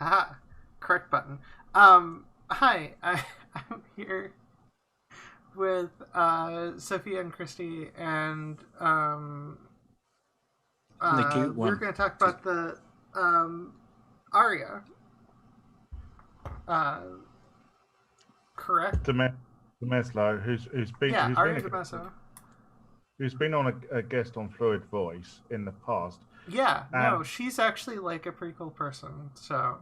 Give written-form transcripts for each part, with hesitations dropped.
Haha, correct button. Hi, I'm here with Sophia and Christy, and The cute we're one. going to talk about the um, Aria. Uh, correct? DiMezzo, Yeah, Aria DiMezzo. who's been on a guest on Fluid Voice in the past, Yeah, and no, she's actually like a pretty cool person. So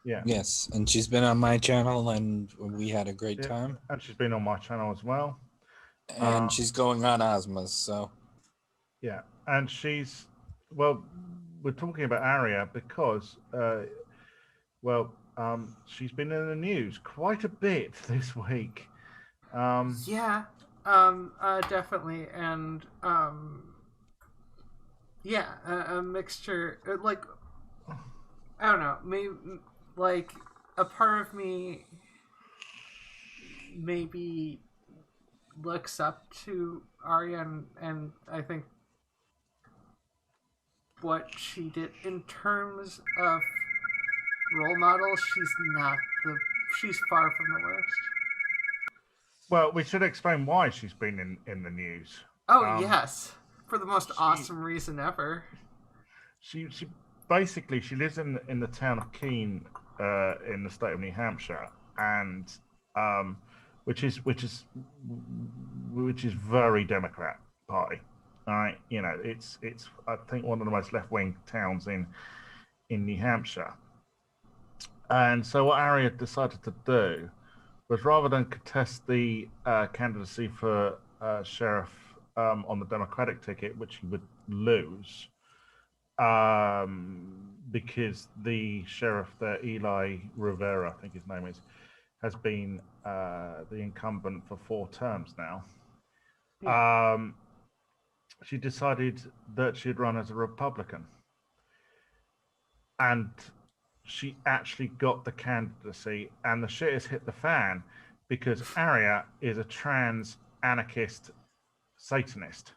yeah, Yes, and she's been on my channel, and we had a great yeah, time. and she's been on my channel as well. And she's going on Osmos, so Yeah, and well, we're talking about Aria because she's been in the news quite a bit this week. Um, yeah, definitely, and yeah, a mixture like I don't know, maybe like a part of me maybe looks up to Arya, and I think what she did in terms of role model, she's far from the worst. well, we should explain why she's been in the news. Oh Um, yes, for the most she awesome reason ever. she basically she lives in the town of Keene, in the state of New Hampshire, and um, which is very Democrat Party. All right, it's I think one of the most left wing towns in New Hampshire. And so what Aria decided to do was, rather than contest the candidacy for sheriff on the Democratic ticket, which he would lose, because the sheriff there, Eli Rivera, I think his name is, has been the incumbent for 4 terms now. Yeah, She decided that she'd run as a Republican, and she actually got the candidacy, and the shit has hit the fan because Aria is a trans anarchist Satanist.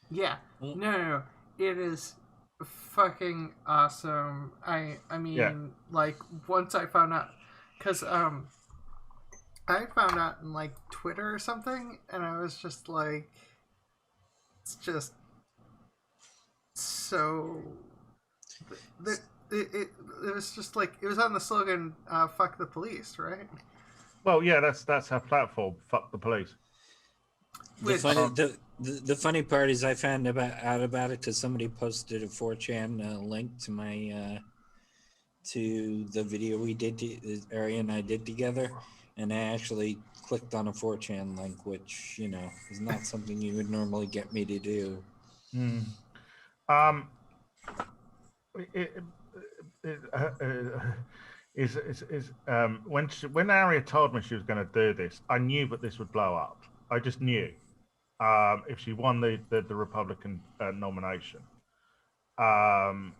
yeah. No. It is fucking awesome. I Yeah. mean, like once I found out, because I found out in like Twitter or something, and I was just like, it's just so. The, it was just like it was on the slogan "fuck the police," right? Well, yeah, that's her platform. Fuck the police. the Which funny the funny part is I found out about it because somebody posted a 4chan link to my to the video we did, Ari and I did together, and I actually clicked on a 4chan link, which is not something you would normally get me to do. Mm. Um, it, it, when Aria told me she was going to do this, I knew that this would blow up. I just knew, if she won the Republican nomination. Um,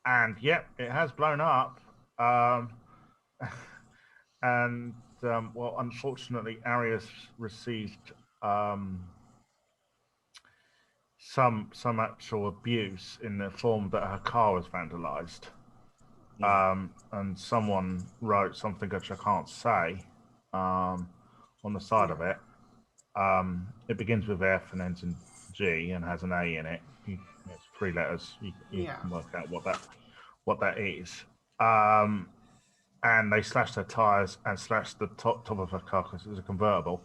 and yep, it has blown up. And well, unfortunately, Arias received some actual abuse in the form that her car was vandalized. And someone wrote something which I can't say, on the side of it. It begins with F and ends in G and has an A in it. It's 3 letters. You yeah, can work out what that is. And they slashed her tires and slashed the top of her car because it was a convertible.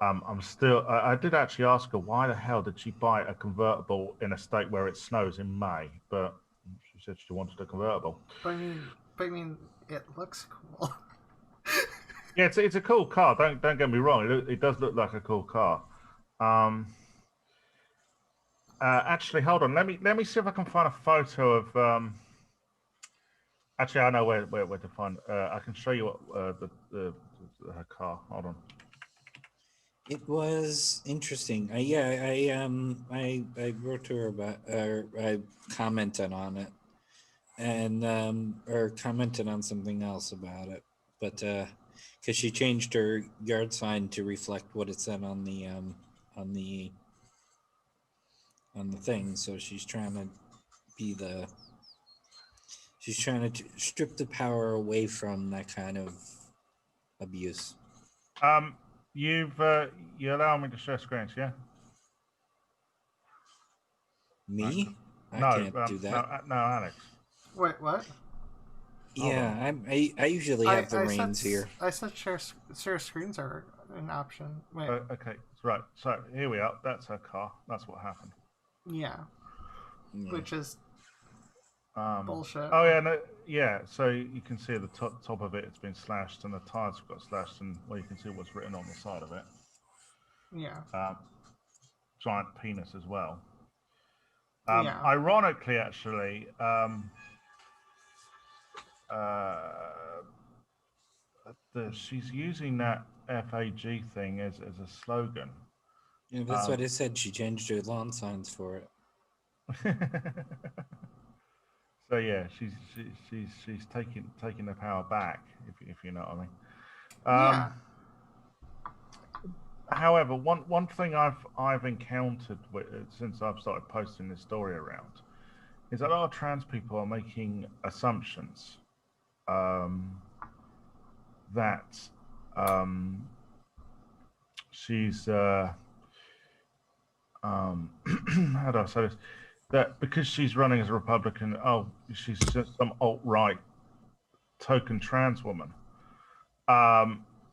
I did actually ask her why the hell did she buy a convertible in a state where it snows in May, but she said she wanted a convertible. but I mean, it looks cool. Yeah, it's a cool car. Don't get me wrong. It does look like a cool car. Um, Actually, hold on. Let me see if I can find a photo of. Actually, I know where to find. I can show you what her car. Hold on. It was interesting. I wrote to her about, or I commented on it, and or commented on something else about it, but because she changed her yard sign to reflect what it said on on the the thing, so she's trying to be She's trying to strip the power away from that kind of abuse. You allow me to share screens, yeah? Me? I No, can't do that. no, Alex. Wait, what? Yeah, I usually have the reins here. I said share screens are an option. Wait. Okay, right. So here we are. That's her car. That's what happened. Yeah. Which is bullshit. Oh yeah, no, yeah. So you can see the top of it. It's been slashed, and the tires have got slashed, and you can see what's written on the side of it. Yeah. Giant penis as well. Yeah. Ironically, actually, she's using that FAG thing as a slogan. Yeah, that's what I said. She changed her lawn signs for it. So yeah, she's taking the power back, if you know what I mean. Yeah. However, one thing I've encountered since I've started posting this story around is that a lot of trans people are making assumptions that she's how do I say this? That because she's running as a Republican, she's just some alt-right token trans woman.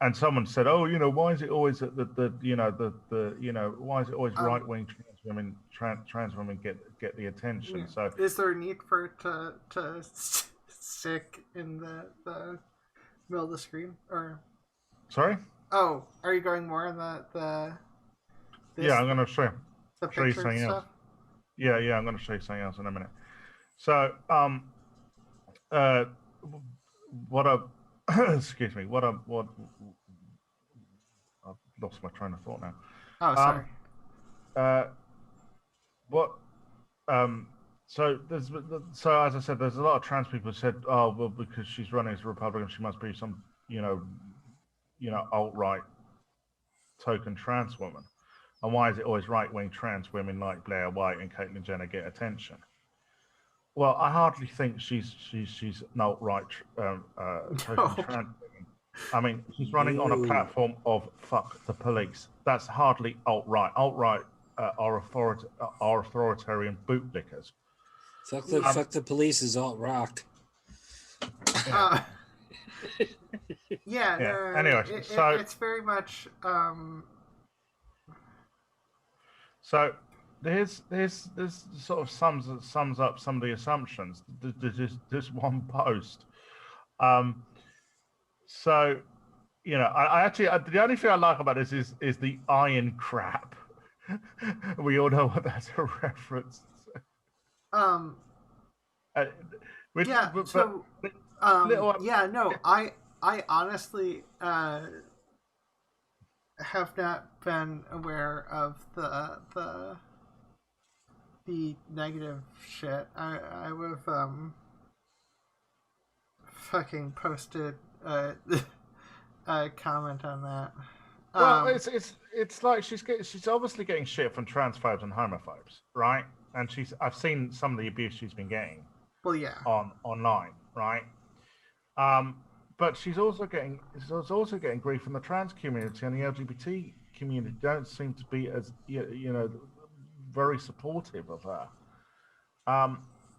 And someone said, "Oh, why is it always why is it always right-wing trans women get the attention?" Yeah. So, is there a need for it to stick in the middle of the screen, or? sorry? Oh, are you going more on this, Yeah, I'm going to show the you picture something stuff? else. Yeah, I'm going to show you something else in a minute. So, excuse me, I've lost my train of thought now. Oh, sorry. So as I said, there's a lot of trans people who said, "Oh, well, because she's running as a Republican, she must be some, alt-right token trans woman. And why is it always right-wing trans women like Blair White and Caitlyn Jenner get attention?" Well, I hardly think she's an alt-right token trans woman. I mean, she's running on a platform of fuck the police. That's hardly alt-right. Alt-right are authoritarian bootlickers. Fuck the police is alt-rock. Yeah. No, anyway, it's very much. So this sort of sums up some of the assumptions. This one post. So, I actually the only thing I like about this is the iron crap. We all know what that's a reference to. I honestly have not been aware of the negative shit. I would have fucking posted a comment on that. Well, it's like she's obviously getting shit from transphobes and homophobes, right? And I've seen some of the abuse she's been getting. Well, yeah. Online, right? But she's also getting grief from the trans community, and the LGBT community don't seem to be as very supportive of her,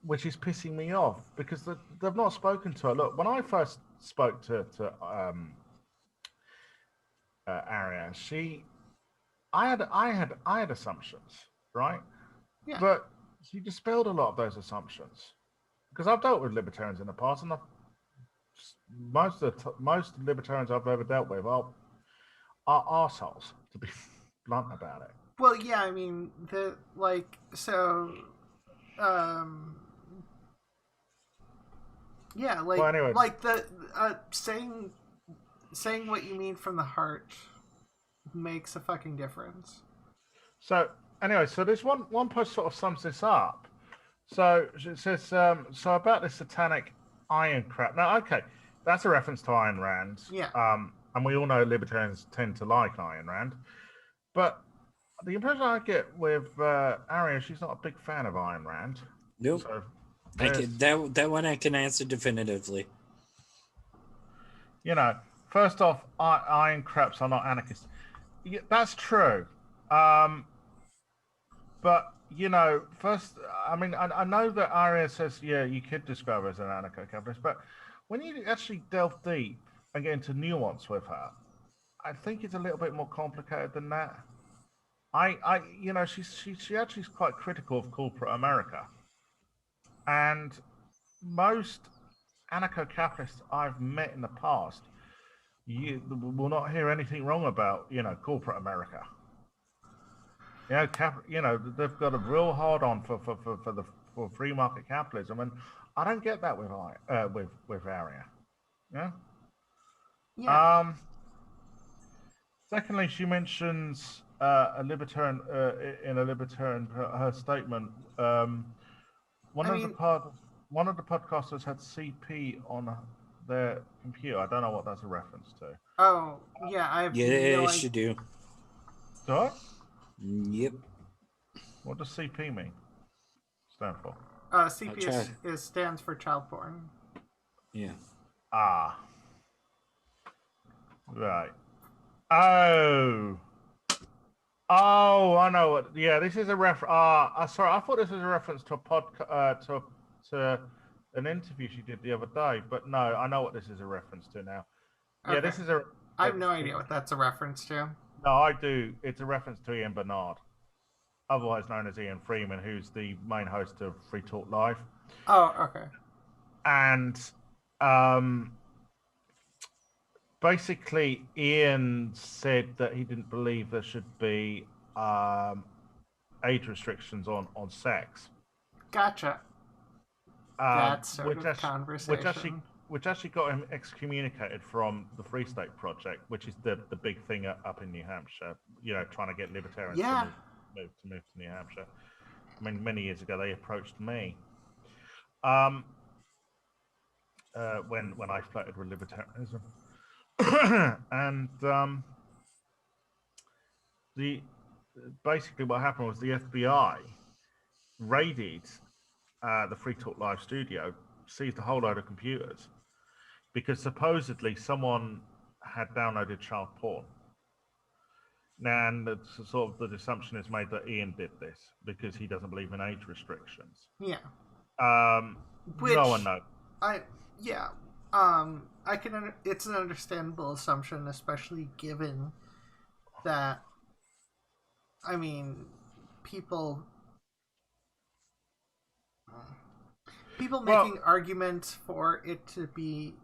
which is pissing me off because they've not spoken to her. Look, when I first spoke to Aria, I had assumptions, right? Yeah. But she dispelled a lot of those assumptions because I've dealt with libertarians in the past, and most libertarians I've ever dealt with are arseholes, to be blunt about it. Well, yeah, I mean, yeah, like, well, anyway. Like the saying what you mean from the heart makes a fucking difference. So anyway, so this one post sort of sums this up. So it says, so about this satanic iron crap. Now, okay, that's a reference to Ayn Rand. Yeah. And we all know libertarians tend to like Ayn Rand. But the impression I get with Aria, she's not a big fan of Ayn Rand. Nope. So, That one I can answer definitively. You know, first off, Iron Creps are not anarchists. Yeah, that's true. But you know, first, I mean, I know that Aria says, yeah, you could describe her as an anarcho-capitalist, but when you actually delve deep and get into nuance with her, I think it's a little bit more complicated than that. You know, she actually is quite critical of corporate America, and most anarcho-capitalists I've met in the past, you will not hear anything wrong about, you know, corporate America. You know, they've got a real hard on for free market capitalism, and I don't get that with Aria. Yeah. Yeah. Secondly, she mentions a libertarian in a libertarian her statement. One of the podcasters had CP on their computer. I don't know what that's a reference to. Oh, yeah. I have Yes, you do. What? Yep. What does CP mean? Stand for? CP stands for child porn. Yeah. Ah. Right. Oh. Oh, I know what. Yeah, this is a reference. Sorry, I thought this was a reference to a to an interview she did the other day. But no, I know what this is a reference to now. Yeah, Okay. this is a. I have no idea what that's a reference to. No, I do. It's a reference to Ian Bernard, otherwise known as Ian Freeman, who's the main host of Free Talk Live. Oh, okay. And basically, Ian said that he didn't believe there should be age restrictions on sex. Gotcha. That sort of conversation. Which actually got him excommunicated from the Free State Project, which is the big thing up in New Hampshire. You know, trying to get libertarians to move to New Hampshire. I mean, many years ago they approached me. When I flirted with libertarianism, and basically what happened was the FBI raided the Free Talk Live studio, seized a whole load of computers because supposedly someone had downloaded child porn. And the assumption is made that Ian did this because he doesn't believe in age restrictions. Yeah. No one knows. It's an understandable assumption, especially given that, I mean, people making arguments for it to be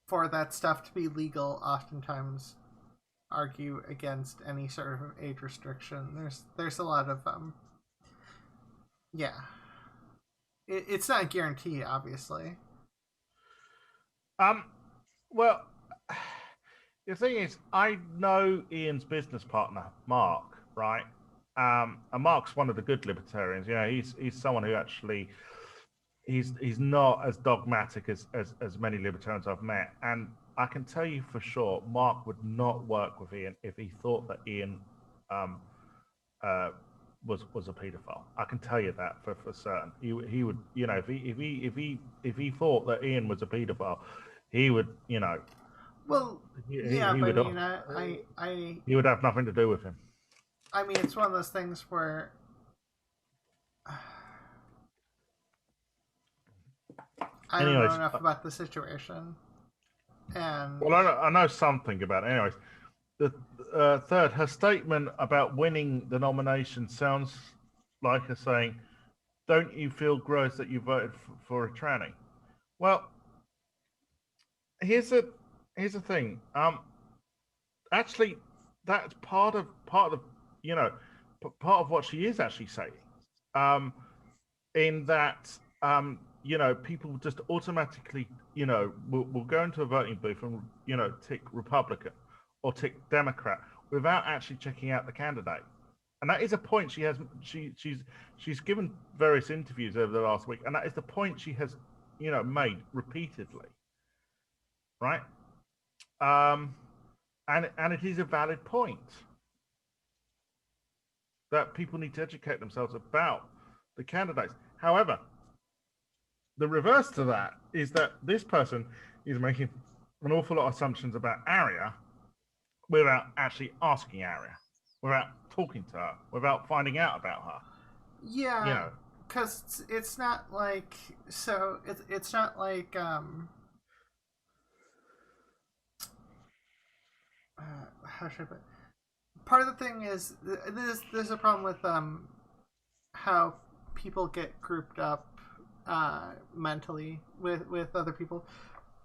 for that stuff to be legal oftentimes argue against any sort of age restriction. There's a lot of it's not guaranteed, obviously. Well, the thing is, I know Ian's business partner, Mark, right? And Mark's one of the good libertarians. You know, he's someone who actually he's not as dogmatic as many libertarians I've met. And I can tell you for sure, Mark would not work with Ian if he thought that Ian was a paedophile. I can tell you that for certain. He would, you know, if he thought that Ian was a paedophile, he would, you know. Well, he would have nothing to do with him. I mean, it's one of those things where I don't know enough about the situation. And I know something about it. Anyways, the third, her statement about winning the nomination sounds like her saying, "Don't you feel gross that you voted for a tranny?" Well, here's the thing. Actually, that's part of you know, part of what she is actually saying. In that, you know, people just automatically, you know, will go into a voting booth and, you know, tick Republican or tick Democrat without actually checking out the candidate. And that is a point she has. She's given various interviews over the last week, and that is the point she has, you know, made repeatedly. Right. And it is a valid point. that people need to educate themselves about the candidates. However, the reverse to that is that this person is making an awful lot of assumptions about Aria without actually asking Aria, without talking to her, without finding out about her. Yeah, because it's not like it's not like how should I put it? Part of the thing is there's a problem with how people get grouped up mentally with other people,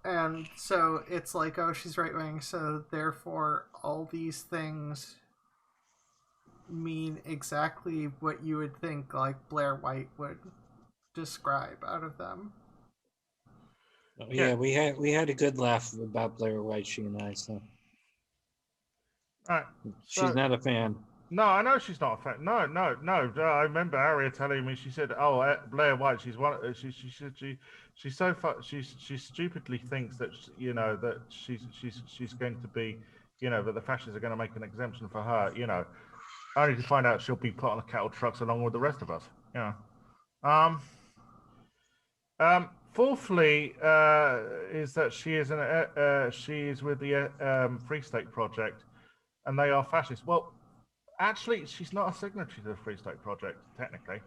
and so it's like, oh, she's right wing, so therefore all these things mean exactly what you would think like Blair White would describe out of them. Yeah, we had a good laugh about Blair White, she and I. So Right. she's not a fan. No, I know she's not a fan. No. I remember Aria telling me. She said, "Oh, Blair White. She's one. She's so she stupidly thinks that that she's going to be, that the fascists are going to make an exemption for her. Only to find out she'll be put on the cattle trucks along with the rest of us. Fourthly, is that she is with the Free State Project, and they are fascist. Well, actually, she's not a signatory to the Free State Project, technically.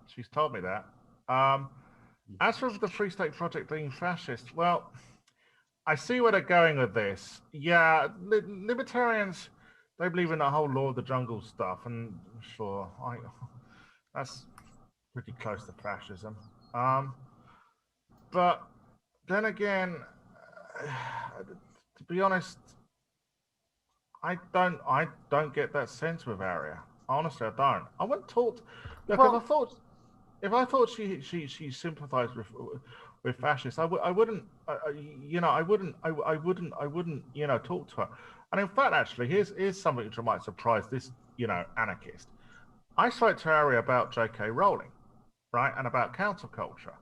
She's told me that. As for the Free State Project being fascist, well, I see where they're going with this. Yeah, libertarians, they believe in the whole law of the jungle stuff, and sure, that's pretty close to fascism. But then again, to be honest, I don't get that sense with Aria. Honestly, I don't. I wouldn't talk. Look, if I thought she sympathised with fascists, I wouldn't talk to her. And in fact, actually, here's something which might surprise this anarchist. I spoke to Aria about J.K. Rowling, right, and about cancel culture,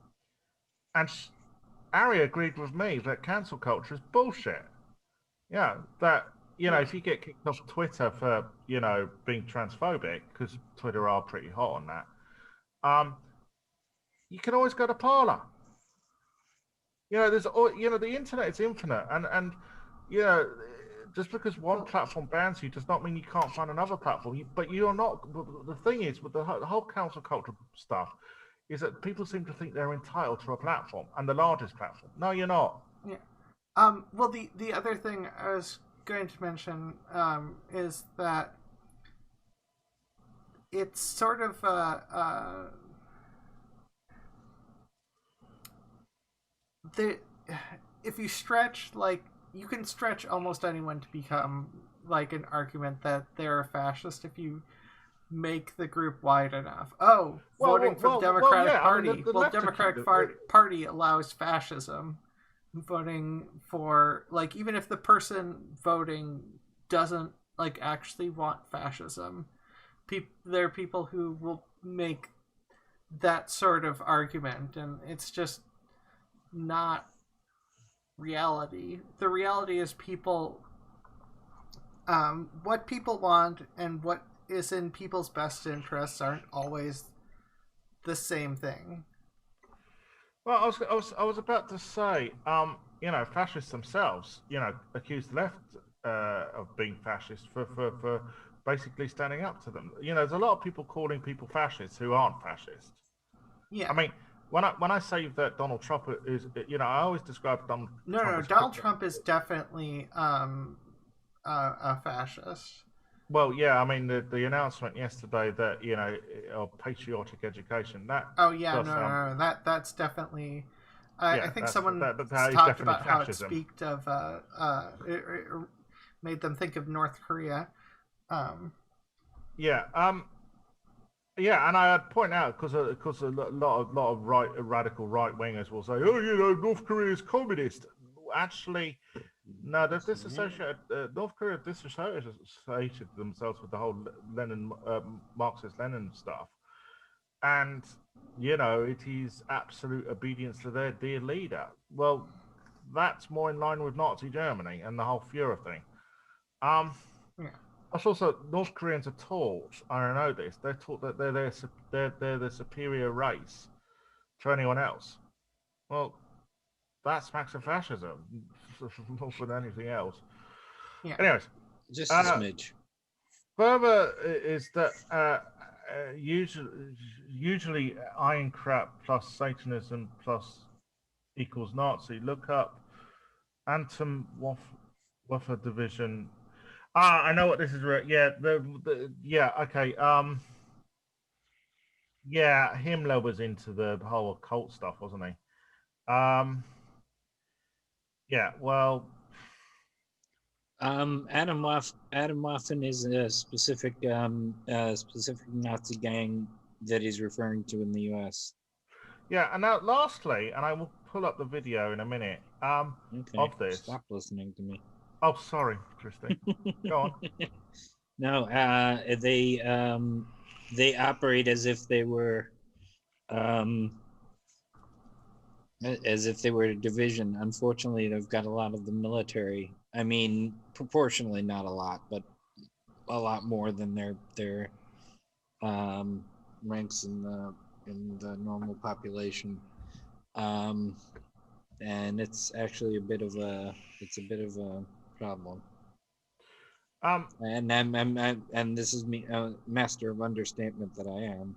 and Aria agreed with me that cancel culture is bullshit. Yeah, that. If you get kicked off Twitter for, being transphobic, because Twitter are pretty hot on that, you can always go to Parler. There's, the internet is infinite, and just because one platform bans you does not mean you can't find another platform. But you're not. The thing is, with the whole cancel culture stuff, is that people seem to think they're entitled to a platform, and the largest platform. No, you're not. Yeah. Well, the other thing I was going to mention is that it's sort of if you stretch, like, you can stretch almost anyone to become like an argument that they're a fascist if you make the group wide enough. Voting for the Democratic Party. I mean, the Democratic Party allows fascism. Voting for, like, even if the person voting doesn't like actually want fascism, there are people who will make that sort of argument, and it's just not reality. The reality is people, what people want and what is in people's best interests aren't always the same thing. Well, I was about to say, fascists themselves, accuse the left of being fascist for basically standing up to them. There's a lot of people calling people fascists who aren't fascist. Yeah. I mean, when I say that Donald Trump is, I always describe Donald. Donald Trump is definitely a fascist. Well, yeah, I mean the announcement yesterday that of patriotic education. That. Oh yeah, no, that's definitely. I think someone talked about how it speaked of. It made them think of North Korea. Yeah. Yeah, and I'd point out because a lot of radical right wingers will say, oh, North Korea is communist. Actually, no, they've disassociated. North Korea disassociated themselves with the whole Marxist Lenin stuff, and it is absolute obedience to their dear leader. Well, that's more in line with Nazi Germany and the whole Führer thing. Yeah. That's also North Koreans are taught. I don't know this. They're taught that they're the superior race to anyone else. Well, that smacks of fascism more than anything else. Yeah. Anyways, Just a smidge. further is that usually iron crap plus Satanism plus equals Nazi. Look up Anton Waffer Division. I know what this is. Yeah, okay. Yeah, Himmler was into the whole occult stuff, wasn't he? Yeah, well, Adam Waffen is a specific Nazi gang that he's referring to in the U.S. yeah, and now lastly, and I will pull up the video in a minute. Okay, of this. Stop listening to me. Oh, sorry, Christy. Go on. No, they operate as if they were a division. Unfortunately, they've got a lot of the military. I mean, proportionally not a lot, but a lot more than their ranks in the normal population. And it's actually a bit of a problem. And this is me, master of understatement that I am.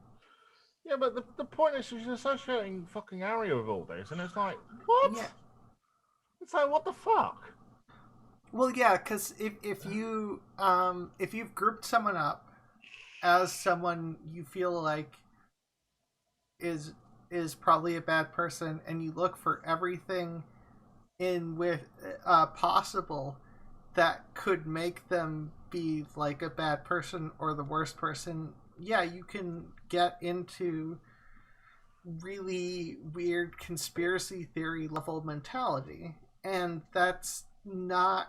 Yeah, but the point is she's associating fucking Aria with all this, and it's like, what? Yeah. It's like, what the fuck? Well, yeah, because if you've grouped someone up as someone you feel like is probably a bad person, and you look for everything in with possible that could make them be like a bad person or the worst person, yeah, you can get into really weird conspiracy theory level mentality, and that's not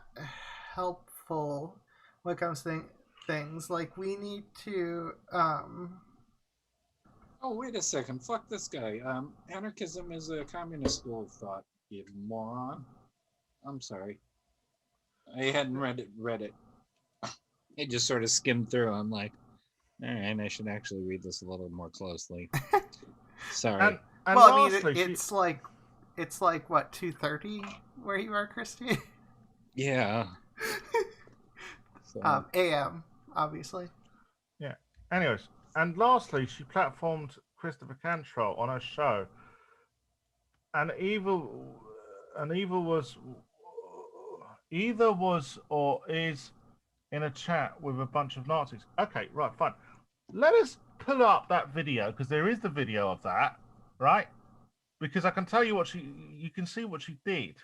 helpful when it comes to things. Like, we need to Oh, wait a second. Fuck this guy. Anarchism is a communist school of thought, you moron. I'm sorry. I hadn't read it. I just sort of skimmed through. I'm like, all right, I should actually read this a little more closely. Sorry. And well, lastly, I mean, it's like what, 2:30 where you are, Christy? Yeah. So. AM, obviously. Yeah. Anyways, and lastly, she platformed Christopher Cantrell on her show, and Eva was either was or is in a chat with a bunch of Nazis. Okay, right, fine. Let us pull up that video, because there is the video of that, right? Because I can tell you you can see what she did.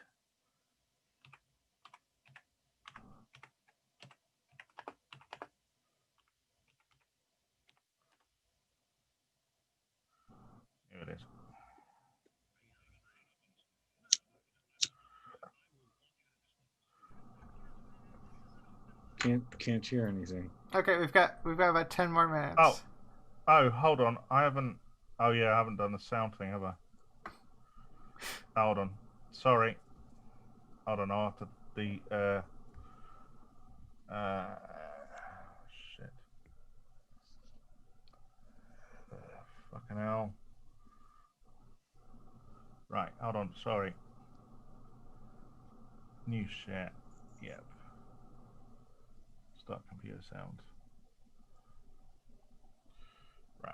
Here it is. Can't hear anything. Okay, we've got about 10 more minutes. Oh, hold on. I haven't done the sound thing, have I? Hold on. Sorry. Hold on, I'll have to shit. Fucking hell. Right, hold on, sorry. New shit. Yep. Start computer sound. Right.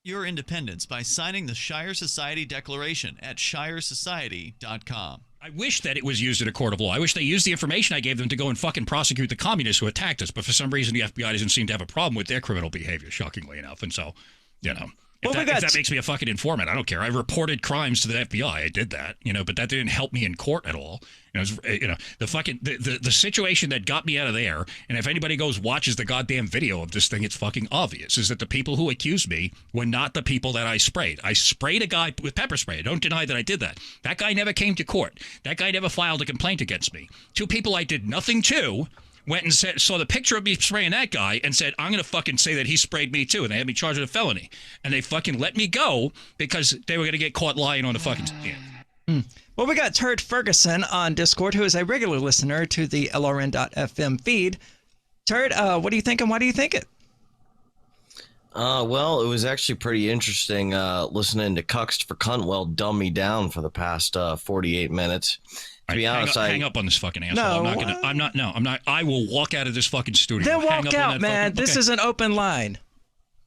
Your independence by signing the Shire Society Declaration at shiresociety.com. I wish that it was used in a court of law. I wish they used the information I gave them to go and fucking prosecute the communists who attacked us. But for some reason, the FBI doesn't seem to have a problem with their criminal behavior, shockingly enough. And so, you know, if that makes me a fucking informant, I don't care. I reported crimes to the FBI. I did that, you know, but that didn't help me in court at all. The situation that got me out of there, and if anybody watches the goddamn video of this thing, it's fucking obvious, is that the people who accused me were not the people that I sprayed. I sprayed a guy with pepper spray. I don't deny that I did that. That guy never came to court. That guy never filed a complaint against me. Two people I did nothing to went and saw the picture of me spraying that guy and said, I'm going to fucking say that he sprayed me too. And they had me charged with a felony. And they fucking let me go because they were going to get caught lying on the fucking stand. Well, we got Turd Ferguson on Discord, who is a regular listener to the LRN.FM feed. Turd, what do you think and why do you think it? Well, it was actually pretty interesting listening to Cuxt for Cuntwell dumb me down for the past 48 minutes. To be honest, hang up on this fucking asshole. No, I'm not. I will walk out of this fucking studio. Then Hang walk up on out, that man. fucking- This okay. is an open line.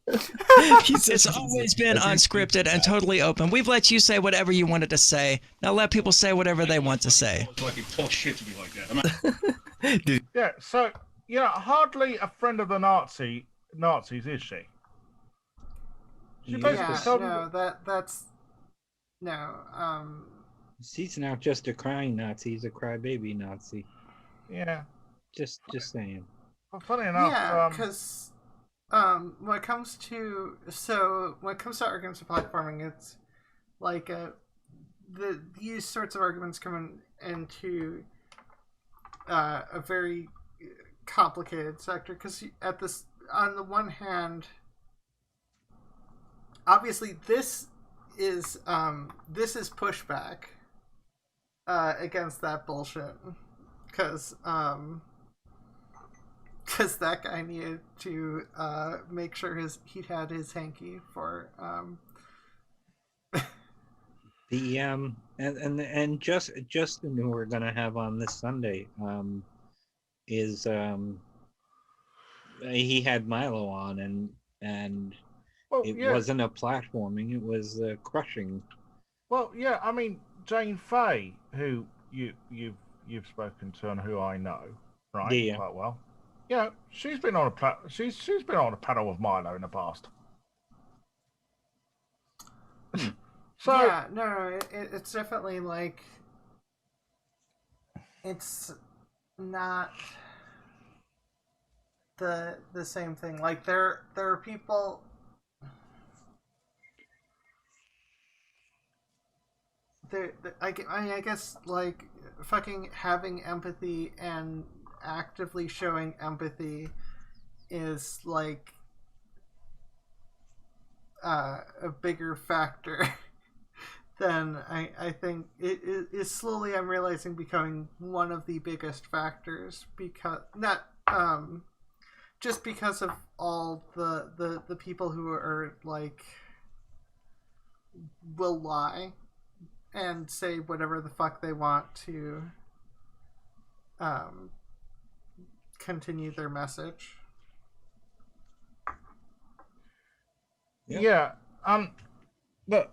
It's always been unscripted and totally open. We've let you say whatever you wanted to say. Now let people say whatever they want to say. Fucking talk shit to me like that. Yeah, so hardly a friend of the Nazis, is she? She basically Yeah, told me no, that's no. He's not just a crying Nazi; he's a crybaby Nazi. yeah. Just saying. Well, funny enough, Yeah, because when it comes to arguments of platforming, it's like these sorts of arguments come into a very complicated sector, because on the one hand, obviously this is pushback against that bullshit, because that guy needed to make sure he'd had his hanky for The and Justin, who we're gonna have on this Sunday, is he had Milo on, and it wasn't a platforming; it was crushing. Well, yeah, I mean Jane Fay, who you've spoken to and who I know, right? Yeah. Quite well. Yeah, she's been on she's been on a panel with Milo in the past. So yeah, no, it's definitely like it's not the same thing. Like there are people. I guess like fucking having empathy and actively showing empathy is like a bigger factor than I think it is slowly, I'm realizing, becoming one of the biggest factors, because not just because of all the people who are like will lie and say whatever the fuck they want to continue their message. yeah, look,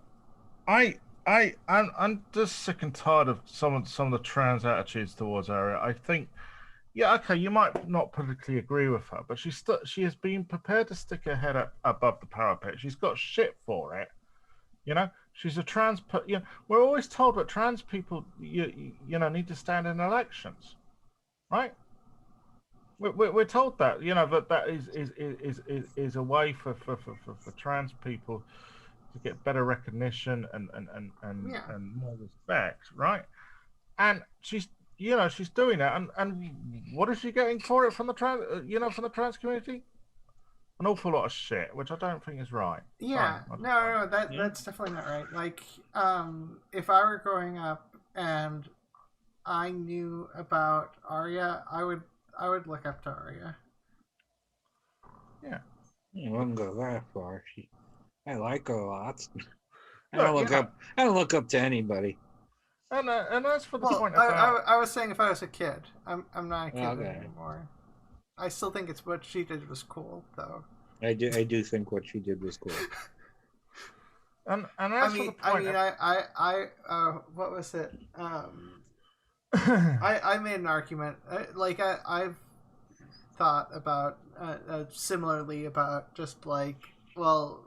I'm just sick and tired of some of the trans attitudes towards Aria. I think, yeah, okay, you might not politically agree with her, but she has been prepared to stick her head above the parapet. She's got shit for it, She's a trans. We're always told that trans people, need to stand in elections, right? We're told that, that is a way for trans people to get better recognition and more respect, right? And she's doing that, and what is she getting for it from the trans community? An awful lot of shit, which I don't think is right. Yeah, no, that's definitely not right. Like, if I were growing up and I knew about Aria, I would look up to Aria. Yeah, I wouldn't go that far. I like her a lot. I don't look up to anybody. and that's for the point about. I was saying if I was a kid. I'm not a kid Okay. anymore. I still think it's what she did was cool, though. I do think what she did was cool. and that's for the point. What was it? I made an argument. I've thought about similarly about just like, well,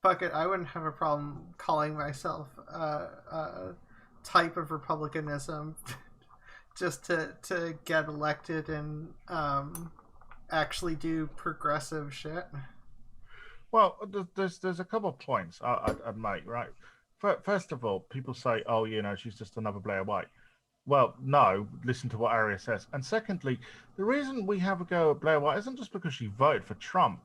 fuck it, I wouldn't have a problem calling myself a type of republicanism just to get elected and actually do progressive shit. Well, there's a couple of points I'd make, right? First of all, people say, oh, she's just another Blair White. Well, no, listen to what Aria says. And secondly, the reason we have a go at Blair White isn't just because she voted for Trump.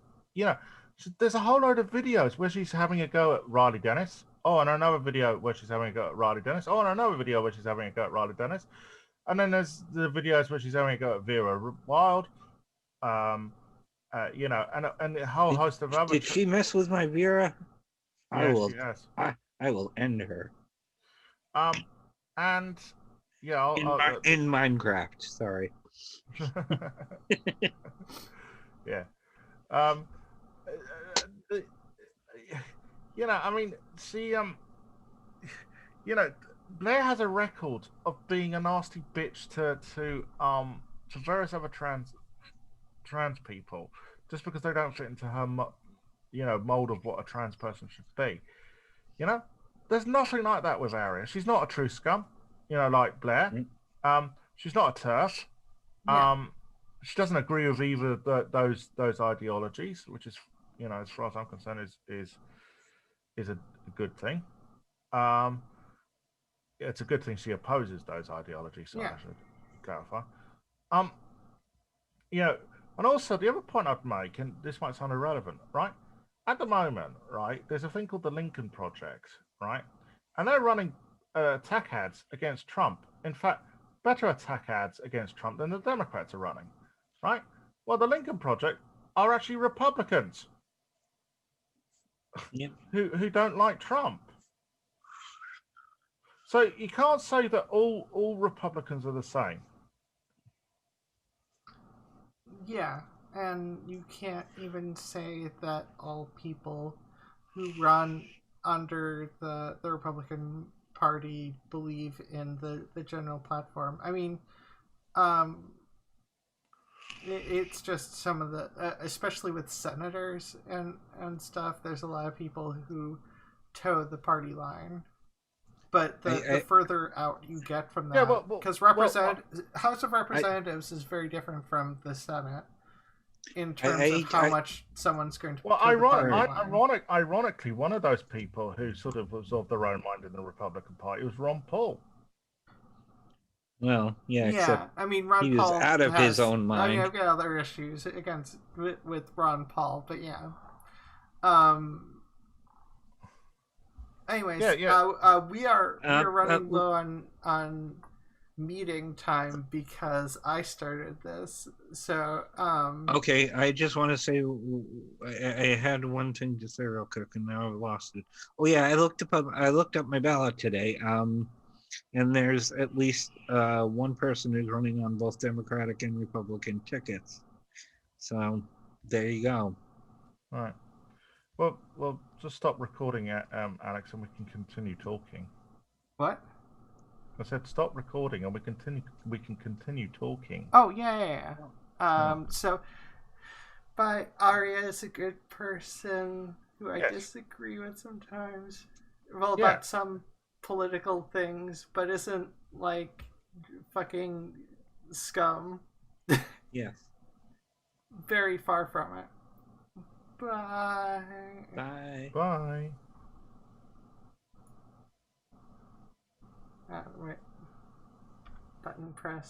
There's a whole load of videos where she's having a go at Riley Dennis. Oh, and another video where she's having a go at Riley Dennis. Oh, and another video where she's having a go at Riley Dennis. And then there's the videos where she's having a go at Vera Wild. You know, and a whole host of other. Did she mess with my Vera? Yeah, she has. I will end her. And yeah, in Minecraft. Sorry. Yeah. You know, I mean, she you know, Blair has a record of being a nasty bitch to various other trans people just because they don't fit into her mold of what a trans person should be. You know, there's nothing like that with Aria. She's not a true scum. You know, like Blair. She's not a TERF. Yeah. She doesn't agree with either those ideologies, which is, you know, as far as I'm concerned, is a good thing. It's a good thing she opposes those ideologies. So I should clarify. You know, and also the other point I'd make, and this might sound irrelevant, right? At the moment, right, there's a thing called the Lincoln Project, right, and they're running attack ads against Trump. In fact, better attack ads against Trump than the Democrats are running, right? Well, the Lincoln Project are actually Republicans who don't like Trump. So you can't say that all Republicans are the same. Yeah, and you can't even say that all people who run under the Republican Party believe in the general platform. I mean, it's just some of the, especially with senators and stuff, there's a lot of people who toe the party line. But the further out you get from that, because House of Representatives is very different from the Senate in terms of how much someone's going to. Well, ironically, one of those people who sort of was of their own mind in the Republican Party was Ron Paul. Well, except I mean, Ron he Paul was out of his own mind. I've got other issues with Ron Paul, but yeah. Anyways, we are running low on meeting time because I started this. So okay, I just want to say I had one thing to say real quick, and now I've lost it. Oh yeah, I looked up my ballot today. And there's at least one person who's running on both Democratic and Republican tickets. So there you go. All right. Well, just stop recording it, Alex, and we can continue talking. What? I said stop recording, and we can continue talking. Oh yeah. So, Aria is a good person who I disagree with sometimes. Well, about some political things, but isn't like fucking scum. Yes. Very far from it. Bye. Bye. Bye. Wait. Button press.